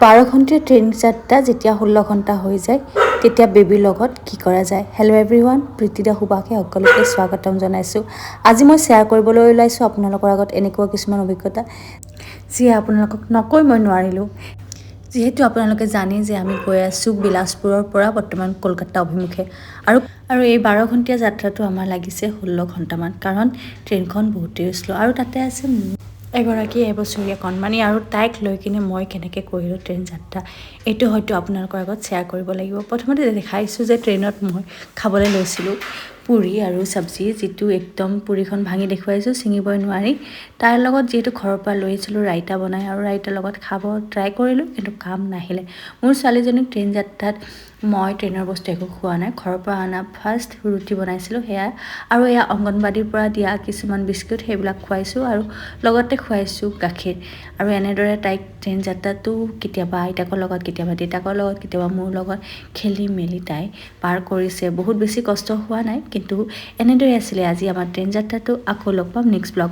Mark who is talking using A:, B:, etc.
A: 12 ঘণ্টাৰ ট্ৰেইন যাত্ৰা যেতিয়া 16 ঘণ্টা হৈ যায় তেতিয়া বেবীৰ লগত কি কৰা যায়। হেল্ল' এভৰিৱান, প্ৰীতিদা সুবাসে সকলোকে স্বাগতম জনাইছোঁ। আজি মই শ্বেয়াৰ কৰিবলৈ ওলাইছোঁ আপোনালোকৰ আগত এনেকুৱা কিছুমান অভিজ্ঞতা যিয়ে আপোনালোকক নকৈ মই নোৱাৰিলোঁ। যিহেতু আপোনালোকে জানে যে আমি গৈ আছোঁ বিলাসপুৰৰ পৰা বৰ্তমান কলকাতা অভিমুখে আৰু এই 12 ঘণ্টীয়া যাত্ৰাটো আমাৰ লাগিছে 16 ঘণ্টামান, কাৰণ ট্ৰেইনখন বহুতেই শ্ল' আৰু তাতে আছে এগৰাকী এবছৰীয়া কণমানি আৰু তাইক লৈ কিনে মই কেনেকৈ কৰিলোঁ ট্ৰেইন যাত্ৰা, এইটো হয়তো আপোনালোকৰ আগত শ্বেয়াৰ কৰিব লাগিব। প্ৰথমতে দেখাইছোঁ যে ট্ৰেইনত মই খাবলৈ লৈছিলোঁ পুৰি আৰু চব্জি, যিটো একদম পুৰিখন ভাঙি দেখুৱাইছোঁ, ছিঙিবই নোৱাৰি। তাৰ লগত যিহেতু ঘৰৰ পৰা লৈ আহিছিলোঁ ৰাইতা বনাই, আৰু ৰাইতাৰ লগত খাব ট্ৰাই কৰিলোঁ কিন্তু কাম নাহিলে। মোৰ ছোৱালীজনীক ট্ৰেইন যাত্ৰাত মই ট্ৰেইনৰ বস্তু একো খোৱা নাই। ঘৰৰ পৰা অনা ফাৰ্ষ্ট ৰুটি বনাইছিলোঁ সেয়া, আৰু এয়া অংগনবাড়ীৰ পৰা দিয়া কিছুমান বিস্কুট, সেইবিলাক খুৱাইছোঁ আৰু লগতে খুৱাইছোঁ গাখীৰ। আৰু এনেদৰে তাইক ট্ৰেইন যাত্ৰাটো কেতিয়াবা আইতাকৰ লগত, কেতিয়াবা দেউতাকৰ লগত, কেতিয়াবা মোৰ লগত খেলি মেলি তাই পাৰ কৰিছে। বহুত বেছি কষ্ট হোৱা নাই, কিন্তু এনেদৰে আছিলে আজি আমাৰ ট্ৰেইন যাত্ৰাটো। আকৌ লগ পাম নেক্সট ব্লগ।